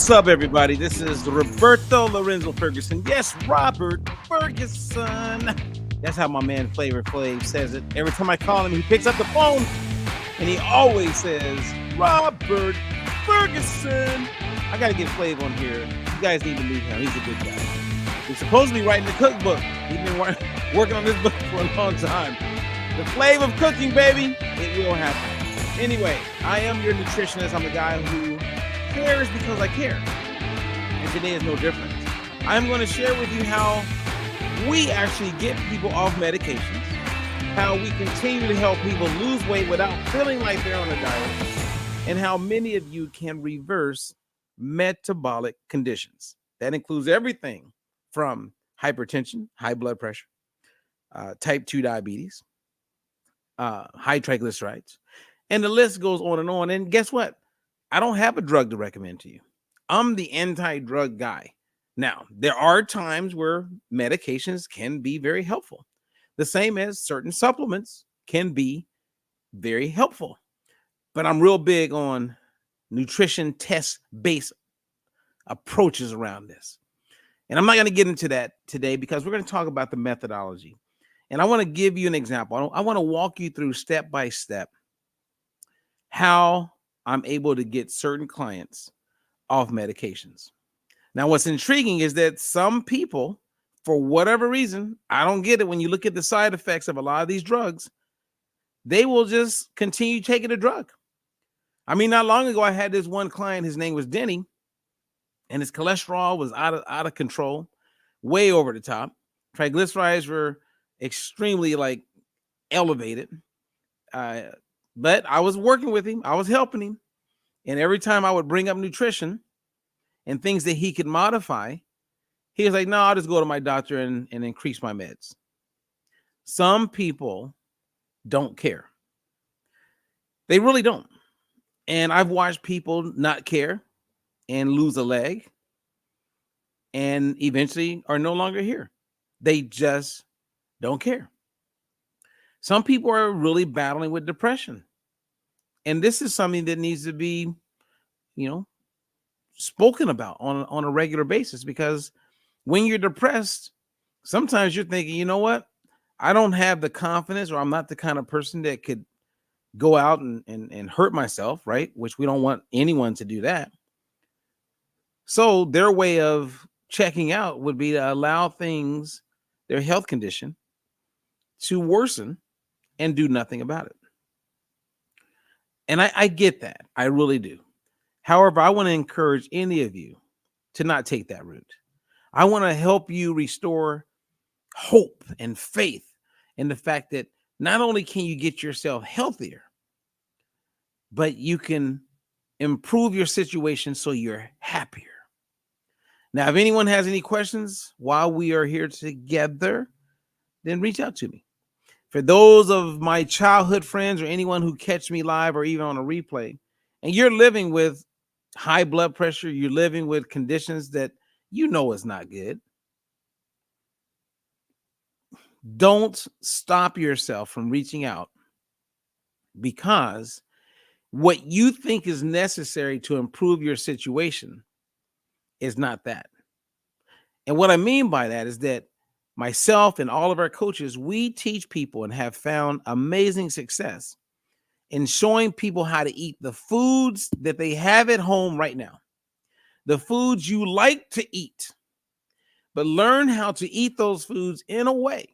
What's up, everybody? This is Roberto Lorenzo Ferguson. Yes, Robert Ferguson. That's how my man Flavor Flav says it. Every time I call him, he picks up the phone and he always says, Robert Ferguson. I got to get Flav on here. You guys need to meet him. He's a good guy. He's supposed to be writing the cookbook. He's been working on this book for a long time. The Flav of cooking, baby. It will happen. Anyway, I am your nutritionist. I'm the guy who cares because I care. And today is no different. I'm going to share with you how we actually get people off medications, how we continue to help people lose weight without feeling like they're on a diet, and how many of you can reverse metabolic conditions. That includes everything from hypertension, high blood pressure, type 2 diabetes, high triglycerides, and the list goes on and on. And guess what? I don't have a drug to recommend to you. I'm the anti-drug guy. Now, there are times where medications can be very helpful, the same as certain supplements can be very helpful. But I'm real big on nutrition test-based approaches around this. And I'm not going to get into that today because we're going to talk about the methodology. And I want to give you an example. I want to walk you through step by step how I'm able to get certain clients off medications. Now, what's intriguing is that some people, for whatever reason, I don't get it. When you look at the side effects of a lot of these drugs, they will just continue taking the drug. I mean, not long ago, I had this one client, his name was Denny, and his cholesterol was out of control, way over the top. Triglycerides were extremely elevated. But I was working with him. I was helping him. And every time I would bring up nutrition and things that he could modify, he was like, no, I'll just go to my doctor and increase my meds. Some people don't care. They really don't. And I've watched people not care and lose a leg and eventually are no longer here. They just don't care. Some people are really battling with depression. And this is something that needs to be, spoken about on a regular basis, because when you're depressed, sometimes you're thinking, you know what? I don't have the confidence, or I'm not the kind of person that could go out and hurt myself, right? Which we don't want anyone to do that. So their way of checking out would be to allow their health condition, to worsen and do nothing about it. And I get that. I really do. However, I want to encourage any of you to not take that route. I want to help you restore hope and faith in the fact that not only can you get yourself healthier, but you can improve your situation so you're happier. Now, if anyone has any questions while we are here together, then reach out to me. For those of my childhood friends or anyone who catch me live or even on a replay, and you're living with high blood pressure, you're living with conditions that is not good, don't stop yourself from reaching out, because what you think is necessary to improve your situation is not that. And what I mean by that is that myself and all of our coaches, we teach people and have found amazing success in showing people how to eat the foods that they have at home right now, the foods you like to eat, but learn how to eat those foods in a way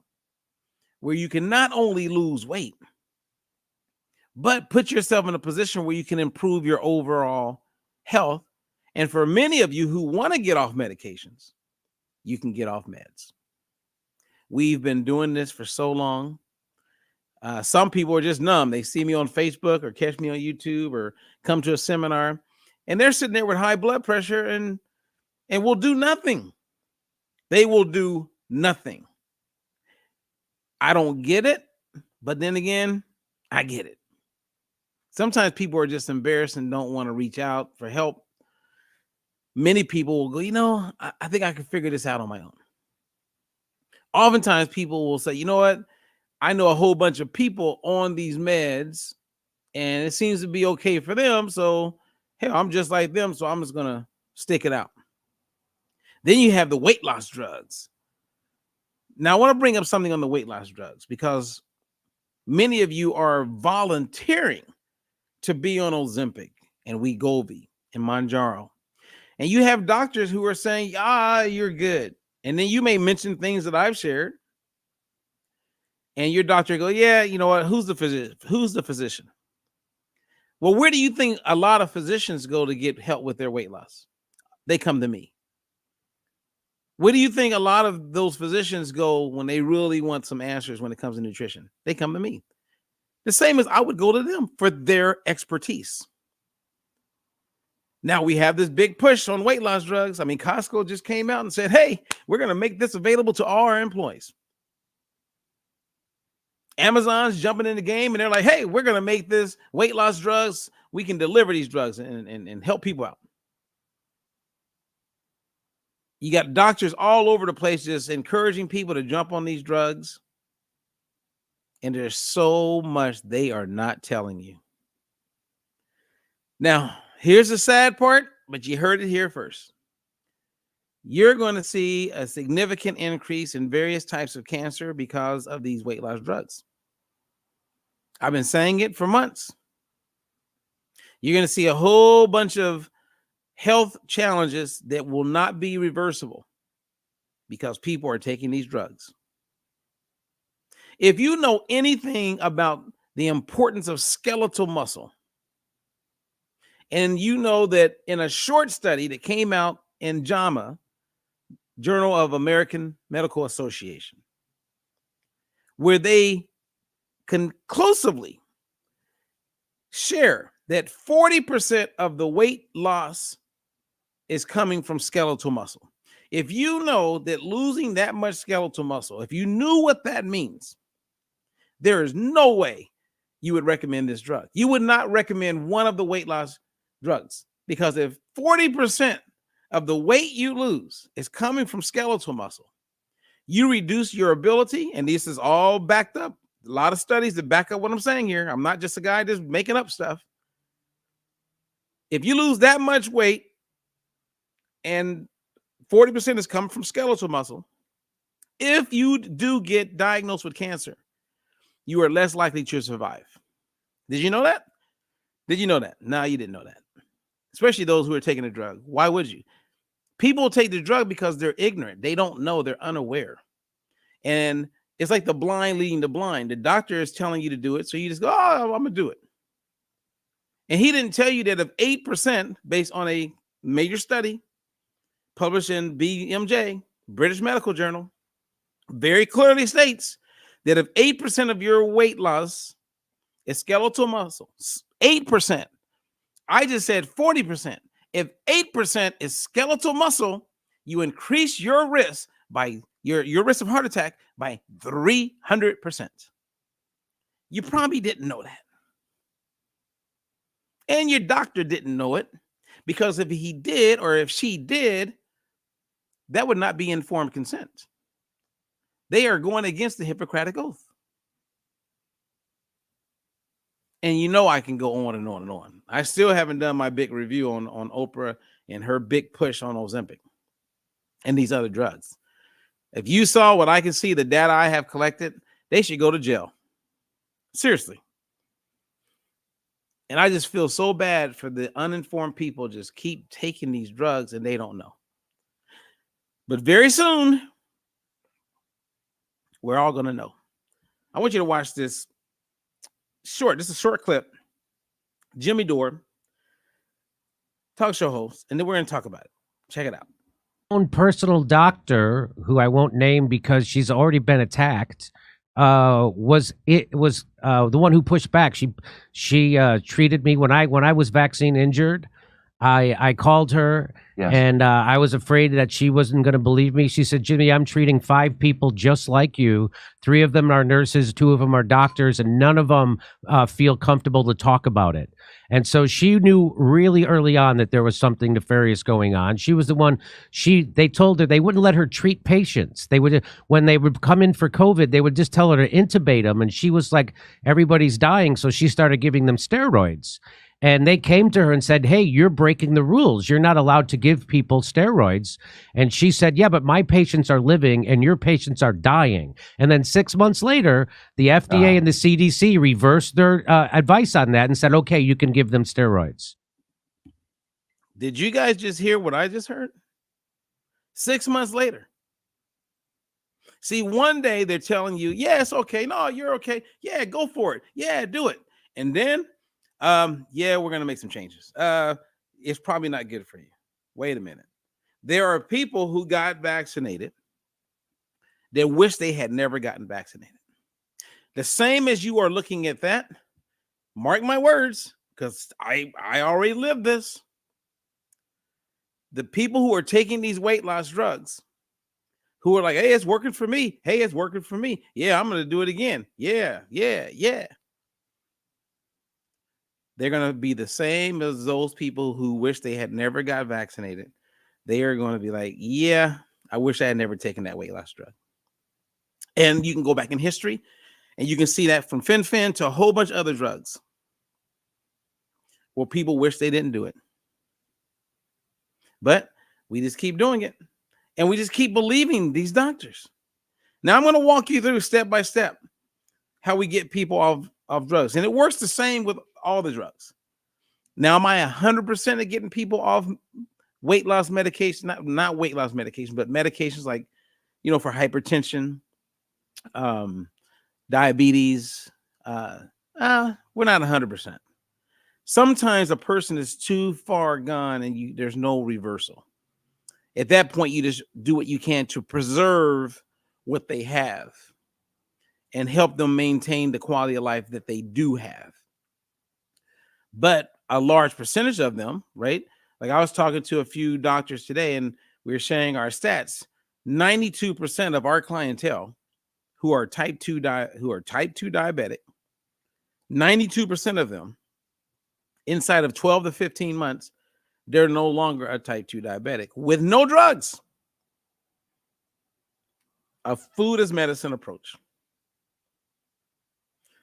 where you can not only lose weight, but put yourself in a position where you can improve your overall health. And for many of you who want to get off medications, you can get off meds. We've been doing this for so long. Some people are just numb. They see me on Facebook or catch me on YouTube or come to a seminar, and they're sitting there with high blood pressure and will do nothing. They will do nothing. I don't get it, but then again, I get it. Sometimes people are just embarrassed and don't want to reach out for help. Many people will go, I think I can figure this out on my own. Oftentimes people will say, you know what? I know a whole bunch of people on these meds and it seems to be okay for them. So, hey, I'm just like them. So I'm just going to stick it out. Then you have the weight loss drugs. Now, I want to bring up something on the weight loss drugs because many of you are volunteering to be on Ozempic and Wegovy and Mounjaro. And you have doctors who are saying, you're good. And then you may mention things that I've shared. And your doctor go, yeah, you know what? Who's the physician? Well, where do you think a lot of physicians go to get help with their weight loss? They come to me. Where do you think a lot of those physicians go when they really want some answers when it comes to nutrition? They come to me. The same as I would go to them for their expertise. Now we have this big push on weight loss drugs. I mean, Costco just came out and said, hey, we're going to make this available to all our employees. Amazon's jumping in the game and they're like, hey, we're going to make this weight loss drugs. We can deliver these drugs and help people out. You got doctors all over the place just encouraging people to jump on these drugs. And there's so much they are not telling you. Now, here's the sad part, but you heard it here first. You're going to see a significant increase in various types of cancer because of these weight loss drugs. I've been saying it for months. You're going to see a whole bunch of health challenges that will not be reversible because people are taking these drugs. If you know anything about the importance of skeletal muscle, and you know that in a short study that came out in JAMA, Journal of American Medical Association, where they conclusively share that 40% of the weight loss is coming from skeletal muscle. If you know that losing that much skeletal muscle, if you knew what that means, there is no way you would recommend this drug. You would not recommend one of the weight loss drugs because if 40% of the weight you lose is coming from skeletal muscle, you reduce your ability, and this is all backed up. A lot of studies that back up what I'm saying here. I'm not just a guy just making up stuff. If you lose that much weight and 40% is coming from skeletal muscle, if you do get diagnosed with cancer, you are less likely to survive. Did you know that? Did you know that? No, you didn't know that. Especially those who are taking the drug. Why would you? People take the drug because they're ignorant. They don't know. They're unaware. And it's like the blind leading the blind. The doctor is telling you to do it, so you just go, oh, I'm going to do it. And he didn't tell you that if 8%, based on a major study published in BMJ, British Medical Journal, very clearly states that if 8% of your weight loss is skeletal muscle, 8%, I just said 40%. If 8% is skeletal muscle, you increase your risk by your risk of heart attack by 300%. You probably didn't know that. And your doctor didn't know it, because if he did, or if she did, that would not be informed consent. They are going against the Hippocratic Oath. And you know I can go on and on and on. I still haven't done my big review on Oprah and her big push on Ozempic and these other drugs. If you saw what I can see, the data I have collected, they should go to jail. Seriously. And I just feel so bad for the uninformed people just keep taking these drugs and they don't know. But very soon, we're all going to know. I want you to watch this is a short clip. Jimmy Dore, talk show host, and then we're going to talk about it. Check it out. Own personal doctor, who I won't name because she's already been attacked, was the one who pushed back. She treated me when I was vaccine injured. I called her, yes, and I was afraid that she wasn't going to believe me. She said, Jimmy, I'm treating 5 people just like you. 3 of them are nurses, 2 of them are doctors, and none of them feel comfortable to talk about it. And so she knew really early on that there was something nefarious going on. She was the one, they told her they wouldn't let her treat patients. They would, when they would come in for COVID, they would just tell her to intubate them. And she was like, everybody's dying. So she started giving them steroids. And they came to her and said, "Hey, you're breaking the rules. You're not allowed to give people steroids." And she said, "Yeah, but my patients are living and your patients are dying." And then 6 months later, the FDA and the CDC reversed their advice on that and said, "Okay, you can give them steroids." Did you guys just hear what I just heard? 6 months later. See, one day they're telling you, yes, okay, no, you're okay. Yeah, go for it. Yeah, do it. And then, yeah, we're gonna make some changes. It's probably not good for you. Wait a minute. There are people who got vaccinated that wish they had never gotten vaccinated. The same as you are looking at that, mark my words, because I already lived this. The people who are taking these weight loss drugs, who are like, hey, it's working for me. Hey, it's working for me. Yeah, I'm going to do it again. Yeah. They're going to be the same as those people who wish they had never got vaccinated. They are going to be like, yeah, I wish I had never taken that weight loss drug. And you can go back in history and you can see that from fen-phen to a whole bunch of other drugs where people wish they didn't do it. But we just keep doing it. And we just keep believing these doctors. Now I'm going to walk you through step by step how we get people off drugs. And it works the same with all the drugs. Now, am I 100% of getting people off weight loss medication? Not weight loss medication, but medications like, for hypertension, diabetes. We're not 100%. Sometimes a person is too far gone and there's no reversal. At that point, you just do what you can to preserve what they have and help them maintain the quality of life that they do have. But a large percentage of them, right? Like I was talking to a few doctors today and we were sharing our stats. 92% of our clientele who are type 2 diabetic, 92% of them inside of 12 to 15 months, they're no longer a type 2 diabetic with no drugs. A food as medicine approach.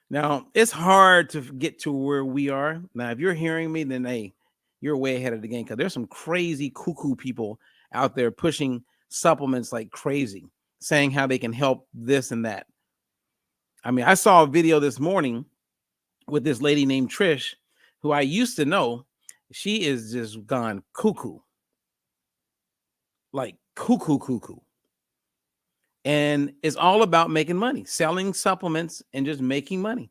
Now, it's hard to get to where we are. Now, if you're hearing me, then hey, you're way ahead of the game because there's some crazy cuckoo people out there pushing supplements like crazy, saying how they can help this and that. I mean, I saw a video this morning with this lady named Trish, who I used to know. She is just gone cuckoo. Like cuckoo. And it's all about making money, selling supplements and just making money.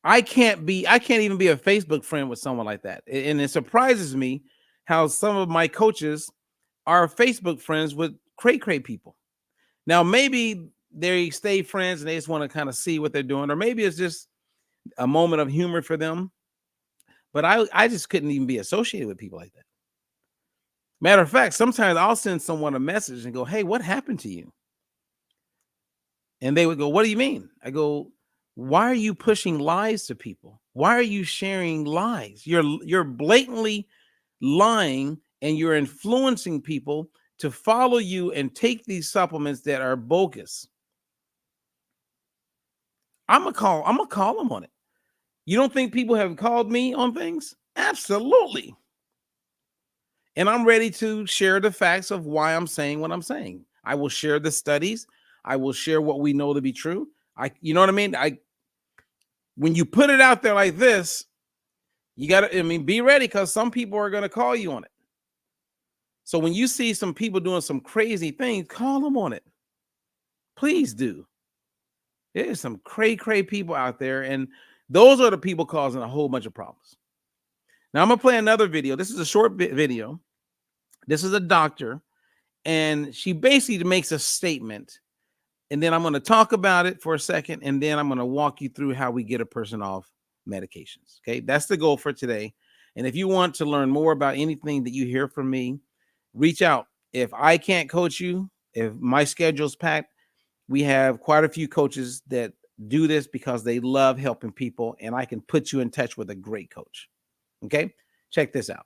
I can't even be a Facebook friend with someone like that. And it surprises me how some of my coaches are Facebook friends with cray people. Now, maybe they stay friends and they just want to kind of see what they're doing, or maybe it's just a moment of humor for them. But I just couldn't even be associated with people like that. Matter of fact, sometimes I'll send someone a message and go, hey, what happened to you? And they would go, what do you mean? I go, why are you pushing lies to people? Why are you sharing lies? You're blatantly lying and you're influencing people to follow you and take these supplements that are bogus. I'm gonna call them on it. You don't think people have called me on things? Absolutely. And I'm ready to share the facts of why I'm saying what I'm saying. I will share the studies. I will share what we know to be true. You know what I mean? When you put it out there like this, you got to, be ready because some people are going to call you on it. So when you see some people doing some crazy things, call them on it. Please do. There's some cray people out there, and those are the people causing a whole bunch of problems. Now I'm going to play another video. This is a short video. This is a doctor, and she basically makes a statement, and then I'm going to talk about it for a second, and then I'm going to walk you through how we get a person off medications. Okay, that's the goal for today. And if you want to learn more about anything that you hear from me, reach out. If I can't coach you, if my schedule's packed, we have quite a few coaches that do this because they love helping people, and I can put you in touch with a great coach. Okay, check this out.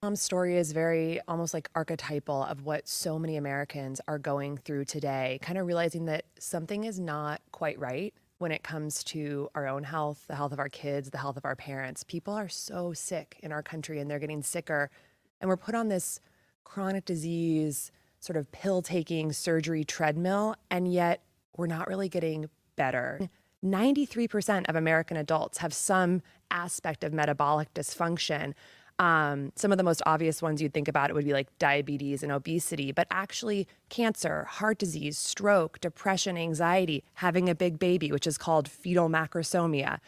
Mom's story is very almost like archetypal of what so many Americans are going through today, kind of realizing that something is not quite right. when it comes to our own health, the health of our kids, the health of our parents. People are so sick in our country and they're getting sicker. And we're put on this chronic disease, sort of pill taking surgery treadmill, and yet we're not really getting better. 93% of American adults have some aspect of metabolic dysfunction. Some of the most obvious ones you'd think about it would be like diabetes and obesity, but actually cancer, heart disease, stroke, depression, anxiety, having a big baby, which is called fetal macrosomia.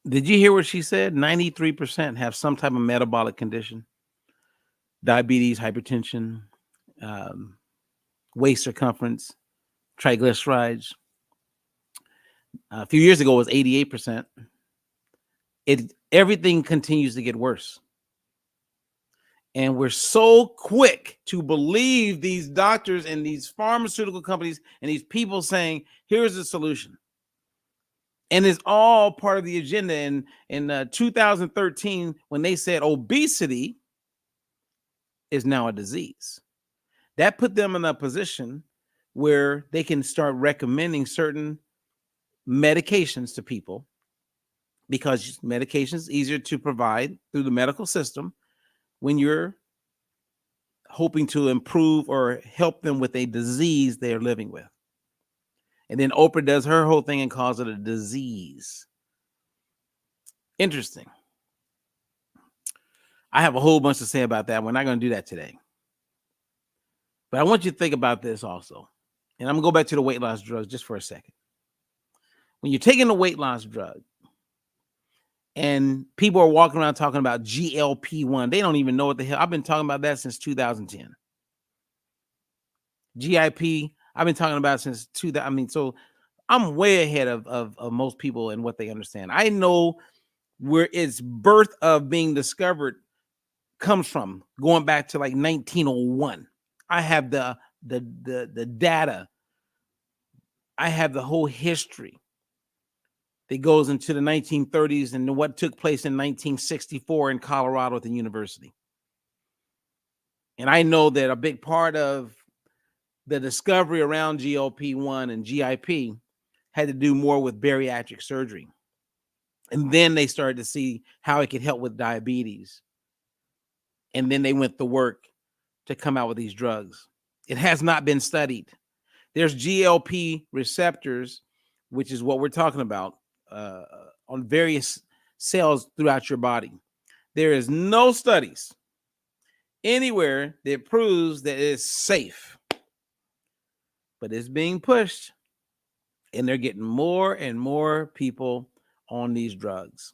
Did you hear what she said? 93% have some type of metabolic condition. Diabetes, hypertension, waist circumference, triglycerides. A few years ago it was 88%. Everything continues to get worse. And we're so quick to believe these doctors and these pharmaceutical companies and these people saying, here's the solution. And it's all part of the agenda. In 2013, when they said obesity is now a disease, that put them in a position where they can start recommending certain medications to people, because medication is easier to provide through the medical system when you're hoping to improve or help them with a disease they're living with. And then Oprah does her whole thing and calls it a disease. Interesting. I have a whole bunch to say about that. We're not going to do that today. But I want you to think about this also. And I'm going to go back to the weight loss drugs just for a second. When you're taking a weight loss drug and people are walking around talking about GLP-1, they don't even know what the hell. I've been talking about that since 2010. GIP, I've been talking about since 2000. I mean, so I'm way ahead of most people in what they understand. I know where its birth of being discovered comes from, going back to like 1901. I have the data. I have the whole history that goes into the 1930s and what took place in 1964 in Colorado at the university. And I know that a big part of the discovery around GLP-1 and GIP had to do more with bariatric surgery. And then they started to see how it could help with diabetes. And then they went to work to come out with these drugs. It has not been studied. There's GLP receptors, which is what we're talking about, on various cells throughout your body. There is no studies anywhere that proves that it's safe, but it's being pushed, and they're getting more and more people on these drugs.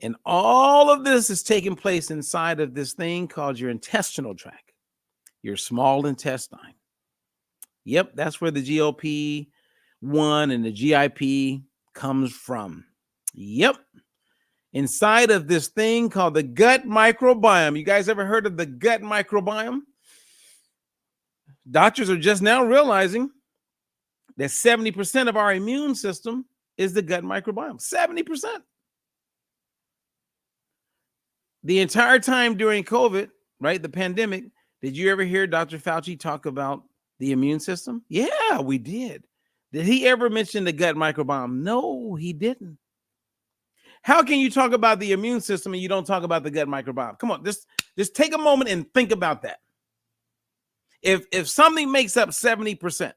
And all of this is taking place inside of this thing called your intestinal tract, your small intestine. Yep, that's where the GLP-1 and the GIP comes from. Yep. Inside of this thing called the gut microbiome. You guys ever heard of the gut microbiome? Doctors are just now realizing that 70% of our immune system is the gut microbiome. 70%. The entire time during COVID, right, the pandemic, did you ever hear Dr. Fauci talk about the immune system? Yeah, we did. Did he ever mention the gut microbiome? No, he didn't. How can you talk about the immune system and you don't talk about the gut microbiome? Come on, just take a moment and think about that. If something makes up 70%,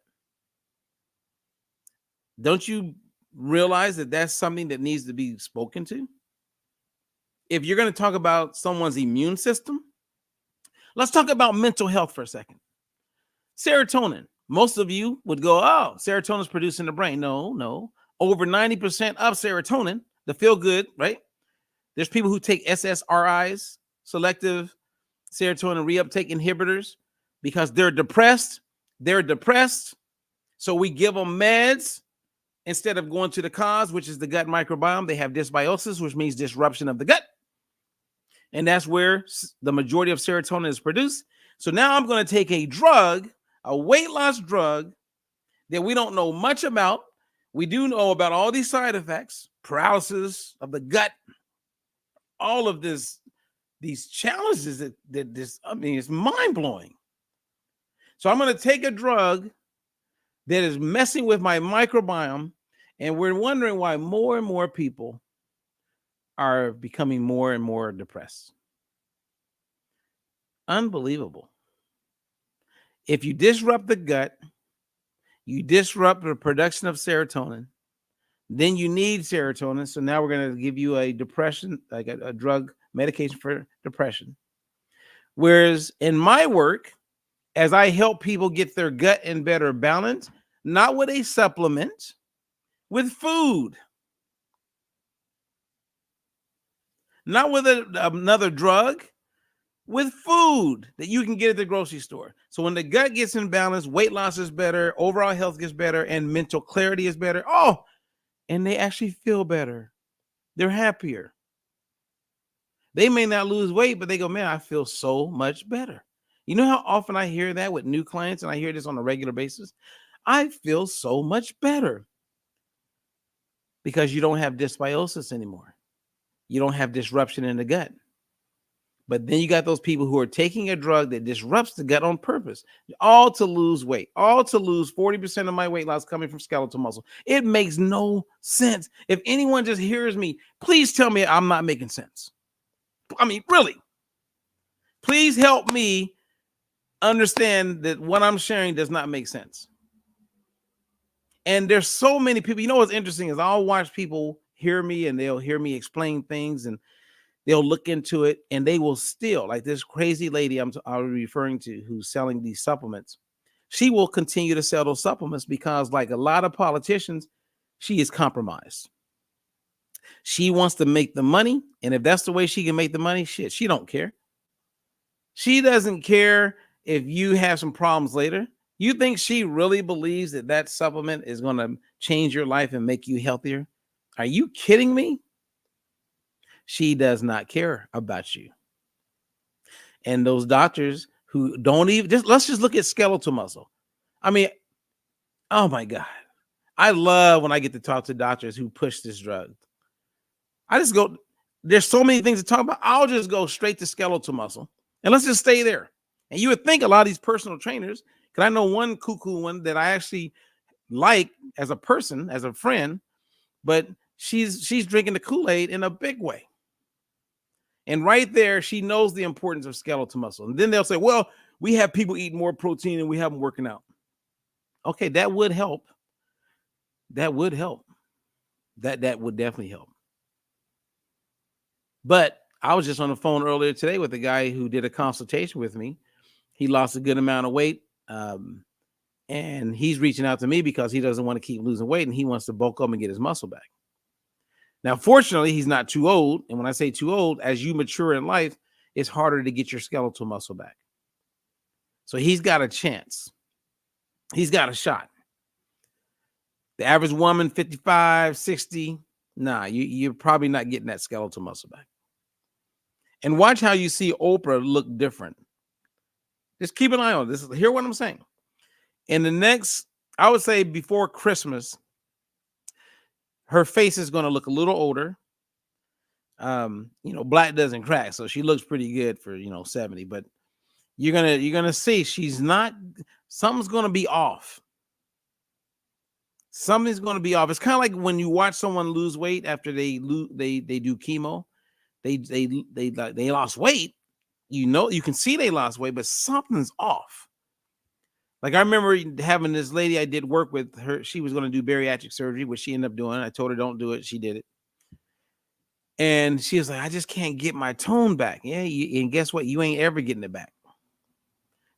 don't you realize that that's something that needs to be spoken to? If you're going to talk about someone's immune system, let's talk about mental health for a second. Serotonin. Most of you would go, oh, serotonin is produced in the brain. No. Over 90% of serotonin, the feel good, right? There's people who take SSRIs, selective serotonin reuptake inhibitors, because they're depressed. So we give them meds instead of going to the cause, which is the gut microbiome. They have dysbiosis, which means disruption of the gut. And that's where the majority of serotonin is produced. So now I'm going to take a drug, a weight loss drug that we don't know much about. We do know about all these side effects, paralysis of the gut, all of these challenges that this, I mean, it's mind blowing. So I'm going to take a drug that is messing with my microbiome. And we're wondering why more and more people are becoming more and more depressed. Unbelievable. If you disrupt the gut, you disrupt the production of serotonin, then you need serotonin. So now we're going to give you a depression, like a drug medication for depression. Whereas in my work, as I help people get their gut in better balance, not with a supplement, with food, not with another drug, with food that you can get at the grocery store. So when the gut gets in balance, weight loss is better, overall health gets better, and mental clarity is better. Oh, and they actually feel better. They're happier. They may not lose weight, but they go, man, I feel so much better. You know how often I hear that with new clients, and I hear this on a regular basis? I feel so much better because you don't have dysbiosis anymore. You don't have disruption in the gut. But then you got those people who are taking a drug that disrupts the gut on purpose, all to lose weight, all to lose 40% of my weight loss coming from skeletal muscle. It makes no sense. If anyone just hears me, please tell me I'm not making sense. I mean, really, please help me understand that what I'm sharing does not make sense. And there's so many people, you know, what's interesting is I'll watch people hear me and they'll hear me explain things and they'll look into it and they will still, like this crazy lady I was referring to who's selling these supplements. She will continue to sell those supplements because, like a lot of politicians, she is compromised. She wants to make the money. And if that's the way she can make the money, shit, she don't care. She doesn't care if you have some problems later. You think she really believes that that supplement is going to change your life and make you healthier? Are you kidding me? She does not care about you. And those doctors who don't even, let's just look at skeletal muscle. I mean, oh my God. I love when I get to talk to doctors who push this drug. I just go, there's so many things to talk about. I'll just go straight to skeletal muscle and let's just stay there. And you would think a lot of these personal trainers, because I know one cuckoo one that I actually like as a person, as a friend, but she's drinking the Kool-Aid in a big way. And right there, she knows the importance of skeletal muscle. And then they'll say, well, we have people eating more protein and we have them working out. Okay, that would help. That would help. That would definitely help. But I was just on the phone earlier today with a guy who did a consultation with me. He lost a good amount of weight. And he's reaching out to me because he doesn't want to keep losing weight and he wants to bulk up and get his muscle back. Now, fortunately, he's not too old. And when I say too old, as you mature in life, it's harder to get your skeletal muscle back. So he's got a chance. He's got a shot. The average woman, 55, 60, nah, you're probably not getting that skeletal muscle back. And watch how you see Oprah look different. Just keep an eye on this. Hear what I'm saying. In the next, I would say before Christmas, her face is going to look a little older. Black doesn't crack, so she looks pretty good for 70. But you're gonna see she's not. Something's going to be off. Something's going to be off. It's kind of like when you watch someone lose weight after they do chemo. They lost weight. You can see they lost weight, but something's off. Like I remember having this lady I did work with her. She was going to do bariatric surgery, which she ended up doing. I told her don't do it. She did it. And she was like, I just can't get my tone back. Yeah. And guess what? You ain't ever getting it back.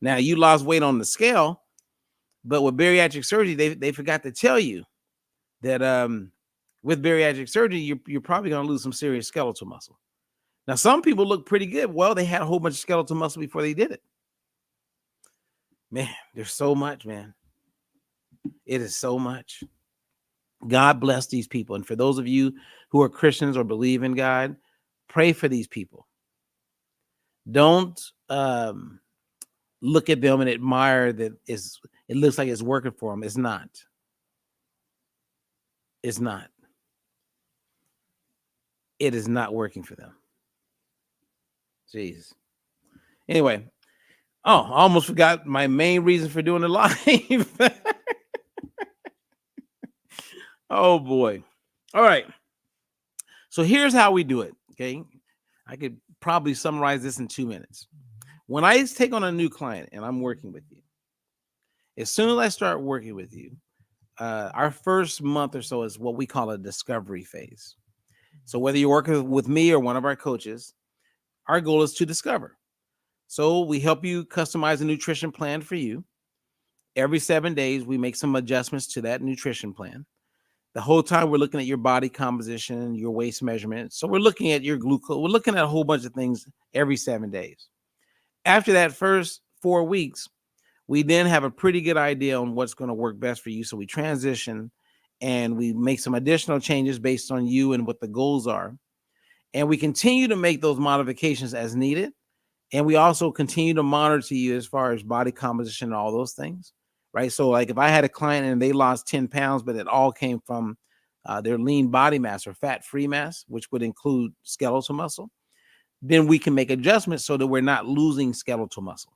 Now you lost weight on the scale, but with bariatric surgery, they forgot to tell you that with bariatric surgery, you're probably going to lose some serious skeletal muscle. Now, some people look pretty good. Well, they had a whole bunch of skeletal muscle before they did it. Man, there's so much, man. It is so much. God bless these people. And for those of you who are Christians or believe in God, pray for these people. Don't look at them and admire that it looks like it's working for them. It's not. It's not. It is not working for them. Jeez. Anyway. Oh, I almost forgot my main reason for doing the live. Oh boy. All right. So here's how we do it. Okay. I could probably summarize this in 2 minutes. When I take on a new client and I'm working with you, as soon as I start working with you, our first month or so is what we call a discovery phase. So whether you're working with me or one of our coaches, our goal is to discover. So we help you customize a nutrition plan for you. Every 7 days, we make some adjustments to that nutrition plan. The whole time we're looking at your body composition, your waist measurement. So we're looking at your glucose. We're looking at a whole bunch of things every 7 days. After that first 4 weeks, we then have a pretty good idea on what's going to work best for you. So we transition and we make some additional changes based on you and what the goals are. And we continue to make those modifications as needed. And we also continue to monitor you as far as body composition and all those things, right? So like if I had a client and they lost 10 pounds, but it all came from their lean body mass or fat-free mass, which would include skeletal muscle, then we can make adjustments so that we're not losing skeletal muscle.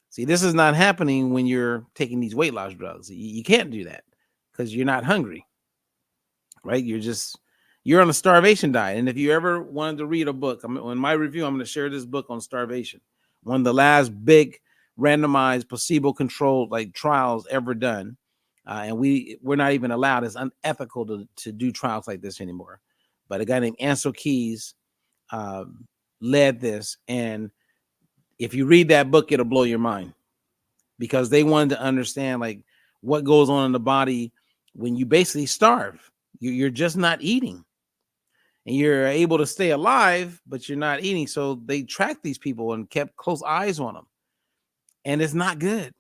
See, this is not happening when you're taking these weight loss drugs. You can't do that because you're not hungry, right? You're on a starvation diet. And if you ever wanted to read a book, in my review, I'm going to share this book on starvation. One of the last big randomized placebo-controlled like trials ever done. And we're not even allowed. It's unethical to do trials like this anymore. But a guy named Ansel Keys led this. And if you read that book, it'll blow your mind because they wanted to understand like what goes on in the body when you basically starve. You're just not eating. And you're able to stay alive, but you're not eating. So they tracked these people and kept close eyes on them. And it's not good.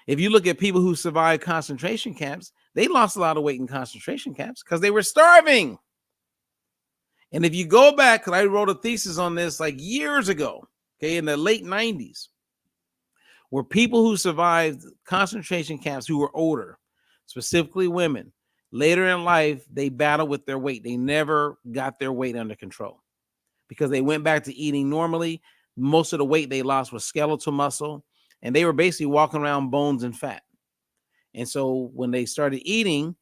If you look at people who survived concentration camps, they lost a lot of weight in concentration camps because they were starving. And if you go back, because I wrote a thesis on this like years ago, okay, in the late 90s, where people who survived concentration camps who were older, specifically women, later in life, they battled with their weight. They never got their weight under control because they went back to eating normally. Most of the weight they lost was skeletal muscle, and they were basically walking around bones and fat. And so when they started eating,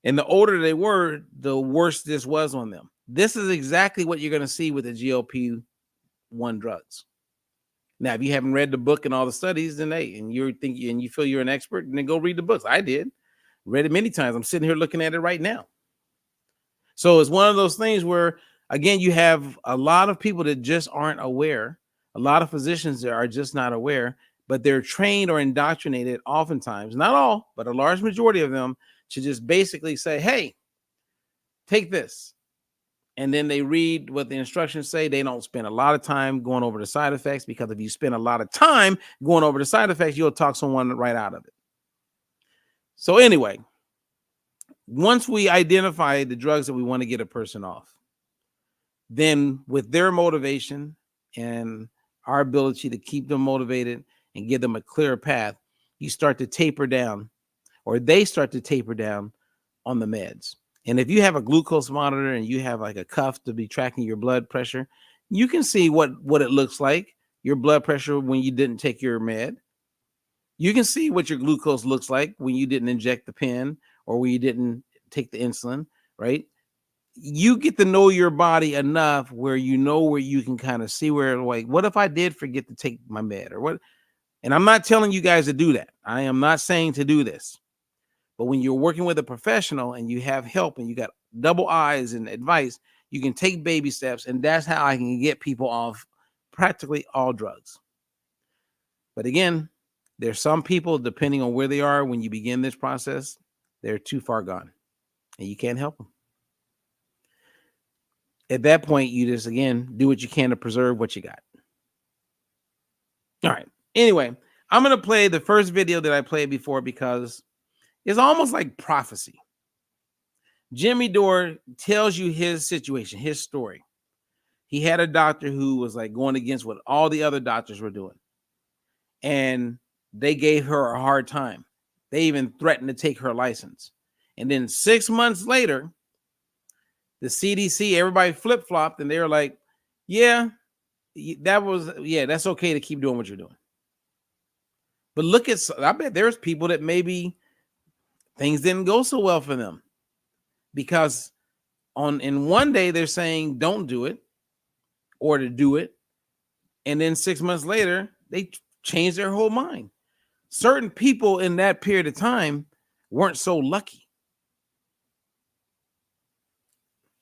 and the older they were, the worse this was on them. This is exactly what you're going to see with the GLP-1 drugs. Now, if you haven't read the book and all the studies, then you feel you're an expert, then go read the books. I did. Read it many times. I'm sitting here looking at it right now. So it's one of those things where, again, you have a lot of people that just aren't aware. A lot of physicians that are just not aware, but they're trained or indoctrinated oftentimes, not all, but a large majority of them, to just basically say, hey, take this. And then they read what the instructions say. They don't spend a lot of time going over the side effects, because if you spend a lot of time going over the side effects, you'll talk someone right out of it. So anyway, once we identify the drugs that we want to get a person off, then with their motivation and our ability to keep them motivated and give them a clear path, you start to taper down, or they start to taper down on the meds. And if you have a glucose monitor and you have like a cuff to be tracking your blood pressure, you can see what it looks like, your blood pressure when you didn't take your med. You can see what your glucose looks like when you didn't inject the pen or when you didn't take the insulin, right? You get to know your body enough where you know where you can kind of see where, like, what if I did forget to take my med or what? And I'm not telling you guys to do that. I am not saying to do this. But when you're working with a professional and you have help and you got double eyes and advice, you can take baby steps. And that's how I can get people off practically all drugs. But again, there's some people, depending on where they are when you begin this process, they're too far gone and you can't help them. At that point, you just, again, do what you can to preserve what you got. All right. Anyway, I'm going to play the first video that I played before because it's almost like prophecy. Jimmy Dore tells you his situation, his story. He had a doctor who was like going against what all the other doctors were doing. And they gave her a hard time. They even threatened to take her license. And then 6 months later, the CDC, everybody flip-flopped, and they were like, yeah, that's okay to keep doing what you're doing. But look at, I bet there's people that maybe things didn't go so well for them because in one day they're saying don't do it or to do it, and then 6 months later they changed their whole mind. Certain people in that period of time weren't so lucky.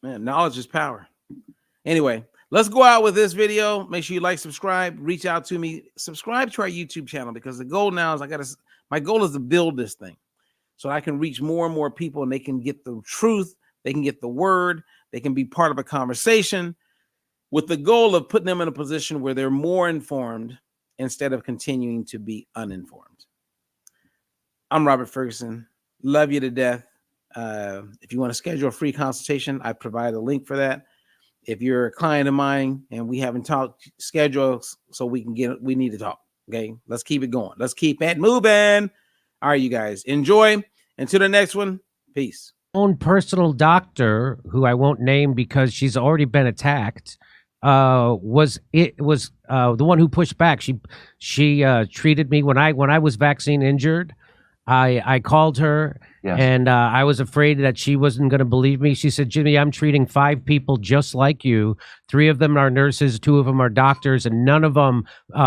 Man, knowledge is power. Anyway, let's go out with this video. Make sure you like, subscribe, reach out to me, subscribe to our YouTube channel, because the goal now is my goal is to build this thing so I can reach more and more people and they can get the truth, they can get the word, they can be part of a conversation with the goal of putting them in a position where they're more informed instead of continuing to be uninformed. I'm Robert Ferguson. Love you to death. If you want to schedule a free consultation, I provide a link for that. If you're a client of mine and we haven't talked, schedule so we need to talk. Okay, let's keep it going. Let's keep it moving. All right, you guys, enjoy. Until the next one, peace. Own personal doctor, who I won't name because she's already been attacked, was the one who pushed back. She treated me when I was vaccine injured. I called her. Yes. And I was afraid that she wasn't going to believe me. She said, Jimmy, I'm treating 5 people just like you. 3 of them are nurses, 2 of them are doctors, and none of them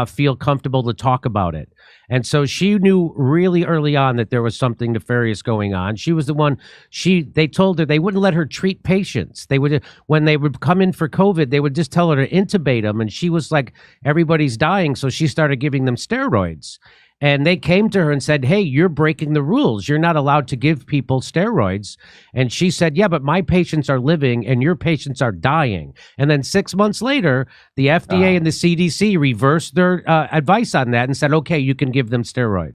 feel comfortable to talk about it. And so she knew really early on that there was something nefarious going on. She was the one, they told her they wouldn't let her treat patients. They would, when they would come in for COVID, they would just tell her to intubate them. And she was like, everybody's dying. So she started giving them steroids. And they came to her and said, hey, you're breaking the rules. You're not allowed to give people steroids. And she said, yeah, but my patients are living and your patients are dying. And then 6 months later, the FDA and the CDC reversed their advice on that and said, okay, you can give them steroids.